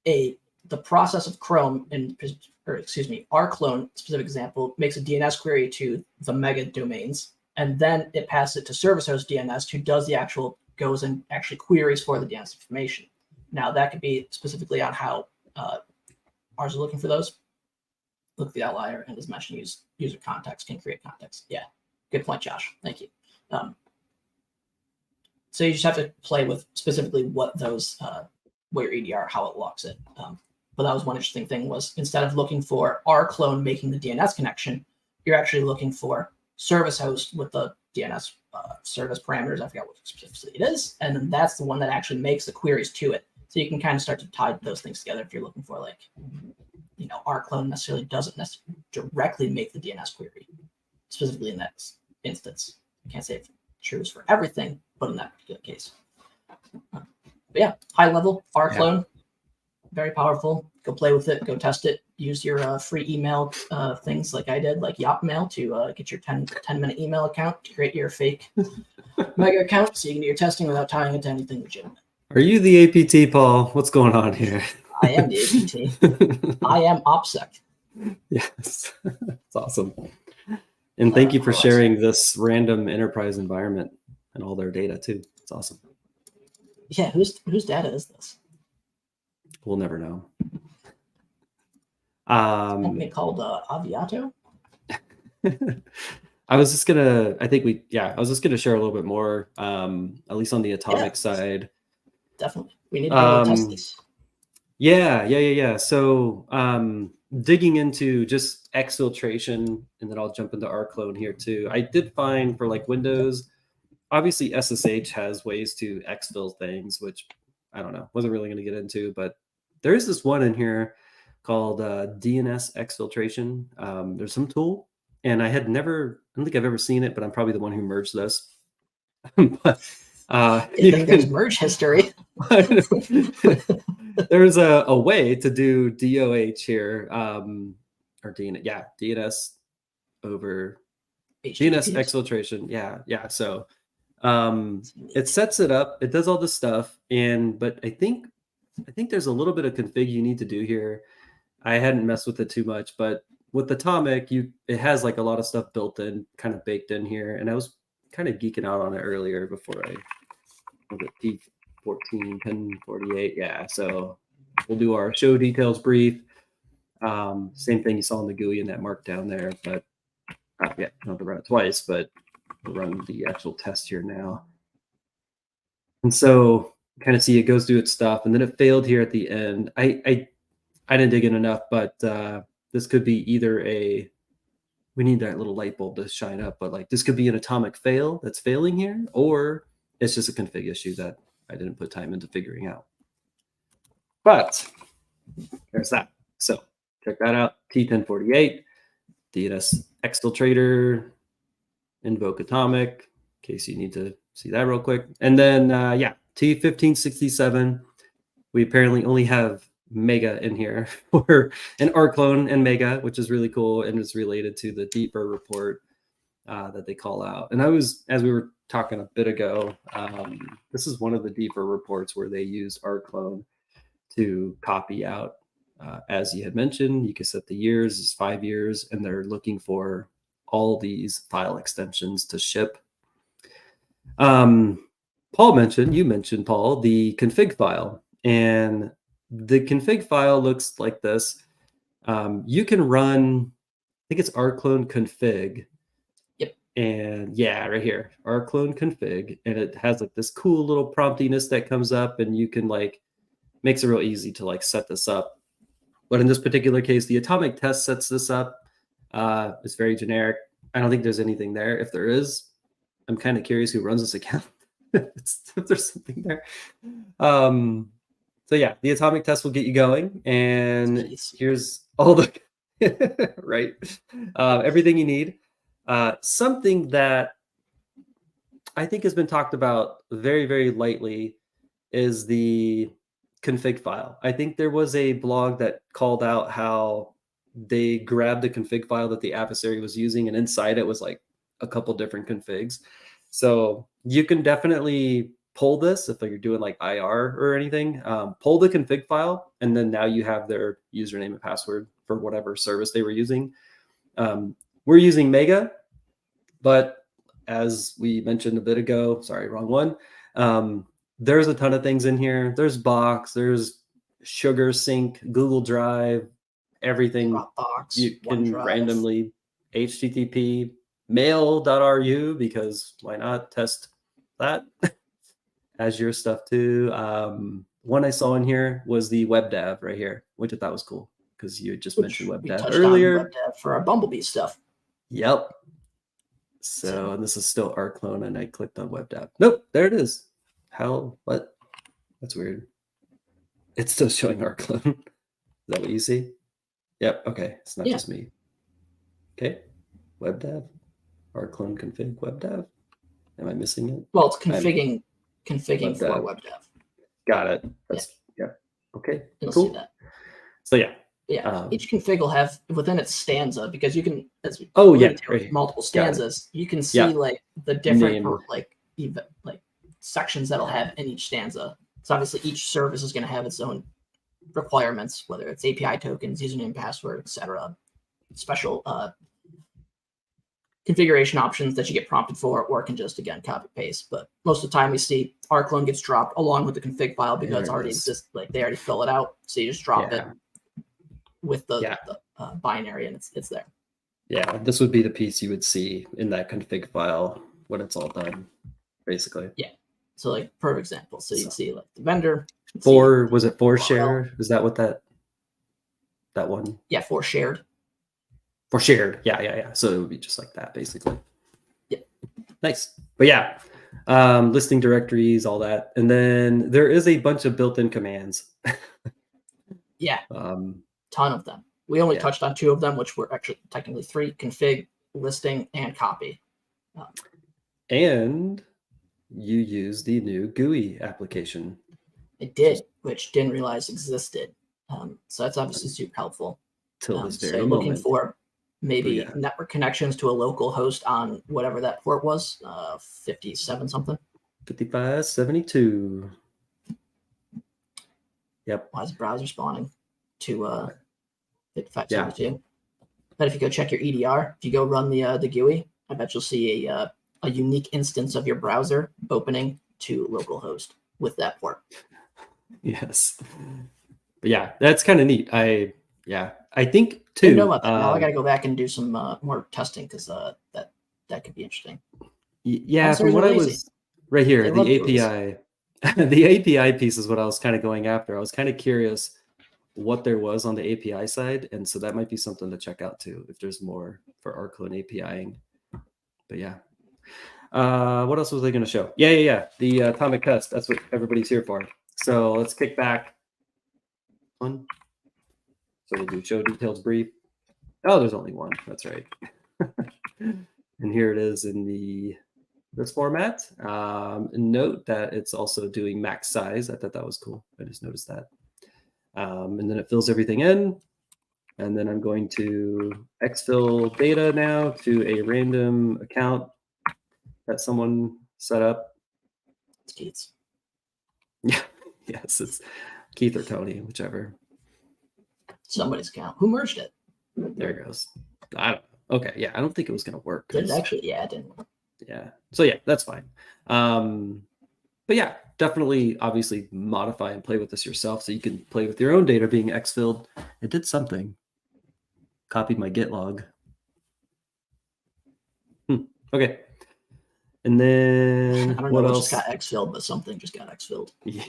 the process of Chrome, Rclone, specific example, makes a DNS query to the Mega domains, and then it passes it to service host DNS, who does the actual, goes and actually queries for the DNS information. Now that could be specifically on how ours are looking for those. Look at the outlier, and as mentioned, user context can create context. Yeah, good point, Josh. Thank you. So you just have to play with specifically what those, what your EDR, how it locks it. But that was one interesting thing was, instead of looking for Rclone making the DNS connection, you're actually looking for service host with the DNS service parameters. I forgot what specifically it is. And then that's the one that actually makes the queries to it. So you can kind of start to tie those things together if you're looking for like, Rclone necessarily doesn't directly make the DNS query, specifically in that instance. I can't say it's true for everything, but in that particular case. But yeah, high level, Rclone, very powerful. Go play with it, go test it. Use your free email things like I did, like Yopmail, to get your 10-minute email account to create your fake Mega account so you can do your testing without tying it to anything legitimate. Are you the APT, Paul? What's going on here? I am the APT. I am OPSEC. Yes, that's awesome. And thank you for sharing this random enterprise environment and all their data too. It's awesome. Yeah, whose data is this? We'll never know. Something called Aviato. I was just gonna share a little bit more, at least on the atomic side. Definitely, we need to test this. Yeah. So digging into just exfiltration, and then I'll jump into Rclone here too. I did find for like Windows, obviously SSH has ways to exfil things, which I don't know, wasn't really going to get into, but there is this one in here called DNS exfiltration. There's some tool, and I don't think I've ever seen it, but I'm probably the one who merged this. But there's merge history. There's a way to do DOH here, or DNS over DNS exfiltration. Yeah. So it sets it up. It does all this stuff, but I think there's a little bit of config you need to do here. I hadn't messed with it too much, but with Atomic, it has like a lot of stuff built in, kind of baked in here, and I was kind of geeking out on it earlier before I was at T14 1048. Yeah, so we'll do our show details brief. Same thing you saw in the GUI in that markdown there, but yeah, I don't have to run it twice, but we'll run the actual test here now. And so kind of see it goes through its stuff, and then it failed here at the end. I didn't dig in enough, but this could be either we need that little light bulb to shine up, but like this could be an atomic fail that's failing here, or it's just a config issue that I didn't put time into figuring out. But there's that. So check that out. T1048, DNS exfiltrator, invoke atomic, in case you need to see that real quick. And then, T1567, we apparently only have Mega in here for an Rclone and Mega, which is really cool and is related to the deeper report that they call out. And as we were talking a bit ago, this is one of the deeper reports where they use Rclone to copy out, as you had mentioned. You can set the years as 5 years, and they're looking for all these file extensions to ship. You mentioned, Paul, the config file, and the config file looks like this. You can run, I think it's Rclone config. Yep. And yeah, right here, Rclone config, and it has like this cool little promptiness that comes up, and you can makes it real easy to set this up. But in this particular case, the atomic test sets this up. It's very generic. I don't think there's anything there. If there is, I'm kind of curious who runs this account. if there's something there. So yeah, the atomic test will get you going, and here's all the right, everything you need. Something that I think has been talked about very, very lightly is the config file. I think there was a blog that called out how they grabbed the config file that the adversary was using, and inside it was like a couple different configs. So you can definitely pull this if you're doing like IR or anything. Pull the config file, and then now you have their username and password for whatever service they were using. We're using Mega, but as we mentioned a bit ago, sorry, wrong one. There's a ton of things in here. There's Box, there's Sugar Sync, Google Drive, everything. Dropbox, you can OneDrive. randomly HTTP mail.ru, because why not test that as your stuff too. One I saw in here was the WebDAV right here, which I thought was cool because you just mentioned WebDAV earlier. WebDAV for our Bumblebee stuff. Yep. So, and this is still Rclone, and I clicked on WebDAV. Nope, there it is. What? That's weird. It's still showing Rclone. Is that what you see? Yep. Okay. It's not just me. Okay. WebDAV. Rclone config WebDAV. Am I missing it? Well, it's configuring WebDAV. For WebDAV. Got it. That's Okay. You'll cool. see that. So yeah. Yeah. Each config will have within its stanza, because you can multiple stanzas. You can see like the different sections that'll have in each stanza. So obviously each service is going to have its own requirements, whether it's API tokens, username, password, etc. Special configuration options that you get prompted for, or can just again copy paste. But most of the time we see Rclone gets dropped along with the config file because it already exists. Like they already fill it out, so you just drop it with the binary, and it's there. Yeah, this would be the piece you would see in that config file when it's all done, basically. Yeah. So like per example, so you'd see like the vendor. Was it for share? Is that what that that one? Yeah, for shared. For shared. Yeah. So it would be just like that, basically. Yep. Nice. But yeah, listing directories, all that. And then there is a bunch of built-in commands. Yeah. Um, Ton of them. We only yeah. touched on 2 of them, which were actually technically 3: config, listing, and copy. And you use the new GUI application. It did, which didn't realize existed. So that's obviously super helpful. Till this So very looking moment. for maybe yeah. network connections to a local host on whatever that port was, 57 something. 5572. Yep. Why is the browser spawning to 5572? Yeah. But if you go check your EDR, if you go run the GUI, I bet you'll see a unique instance of your browser opening to localhost with that port. Yes. But yeah, that's kind of neat. I think too. Know about that. Now I got to go back and do some more testing because that could be interesting. Yeah, from what I was right here, the API, the API piece is what I was kind of going after. I was kind of curious what there was on the API side, and so that might be something to check out too if there's more for Rclone APIing. But yeah, what else was I going to show? Yeah. The atomic test. That's what everybody's here for. So let's kick back. One. So we'll do show details brief. Oh, there's only one. That's right. And here it is in this format. And note that it's also doing max size. I thought that was cool. I just noticed that. And then it fills everything in. And then I'm going to exfil data now to a random account that someone set up. It's Keith's. Yeah, yes, it's Keith or Tony, whichever. Somebody's account. Who merged it? There it goes. I don't know. Okay, yeah, I don't think it was going to work. Did it actually? Yeah, it didn't work. Yeah, so yeah, that's fine. But yeah, definitely, obviously, modify and play with this yourself so you can play with your own data being exfilled. It did something. Copied my git log. Okay. And then I don't what know what else? just got exfilled, but something just got exfilled. Yeah.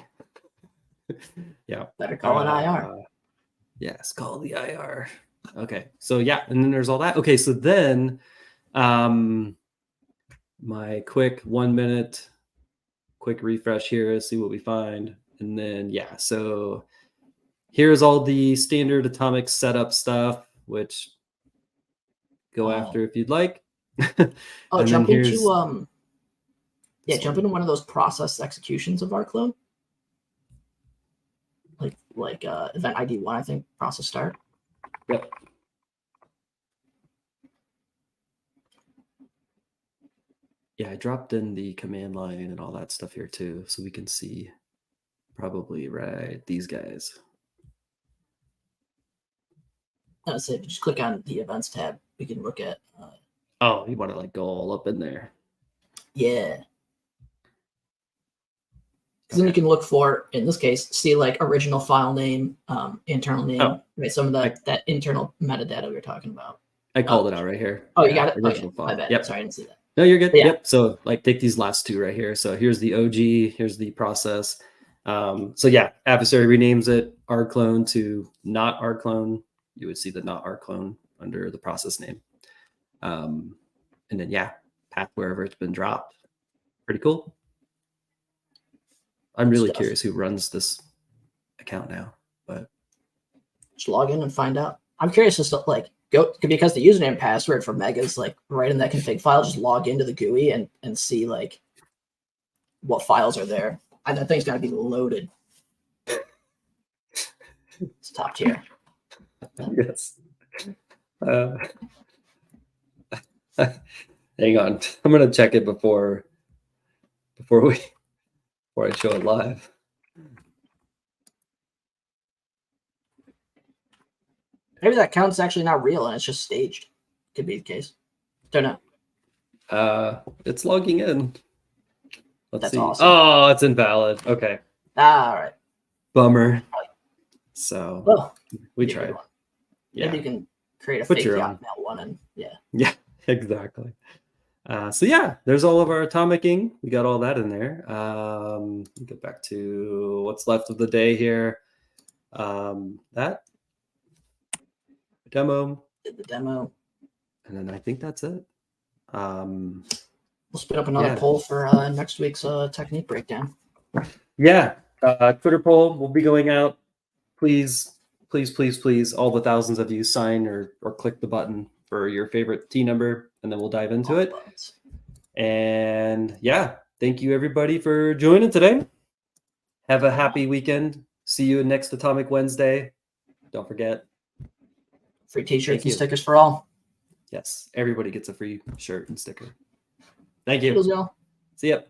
Yeah. Better call an IR. Yes, call the IR. Okay. So yeah, and then there's all that. Okay, so then my quick 1 minute quick refresh here, see what we find. And then yeah, so here's all the standard atomic setup stuff, which go after if you'd like. Jump into jump into one of those process executions of Rclone. Like event ID 1, I think, process start. Yep. Yeah, I dropped in the command line and all that stuff here too, so we can see probably right these guys. So if you just click on the events tab, we can look at. Oh, you want to like go all up in there? Yeah. Because then you can look for, in this case, see like original file name, internal name, right? Some of that internal metadata we were talking about. I called it out right here. Oh, you got it? Original file. My bad. Yep. Sorry, I didn't see that. No, you're good. Yeah. Yep. So like take these last two right here. So here's the OG, here's the process. So yeah, adversary renames it Rclone to not Rclone. You would see the not Rclone under the process name. And then yeah, path wherever it's been dropped. Pretty cool. I'm really curious who runs this account now, but just log in and find out. I'm curious as to like go because the username and password for Mega is like right in that config file. Just log into the GUI and see like what files are there. And that thing's got to be loaded. It's top tier. Yes. Hang on, I'm gonna check it before I show it live. Maybe that account's actually not real and it's just staged. Could be the case. Don't know. It's logging in. Let's see. Awesome. Oh, it's invalid. Okay. All right. Bummer. So we tried. Yeah. Maybe you can create a fake Yotmail one and yeah. Yeah, exactly. So yeah, there's all of our atomicing. We got all that in there. Get back to what's left of the day here. That demo. Did the demo. And then I think that's it. We'll spin up another Yeah. poll for next week's technique breakdown. Yeah. Twitter poll will be going out. Please, please, please, please, all the thousands of you sign or click the button for your favorite T number, and then we'll dive into it. Buttons. And yeah, thank you everybody for joining today. Have a happy weekend. See you next Atomic Wednesday. Don't forget. Free t-shirts Thank and you. stickers for all. Yes, everybody gets a free shirt and sticker. Thank you. Toodles, y'all. See ya.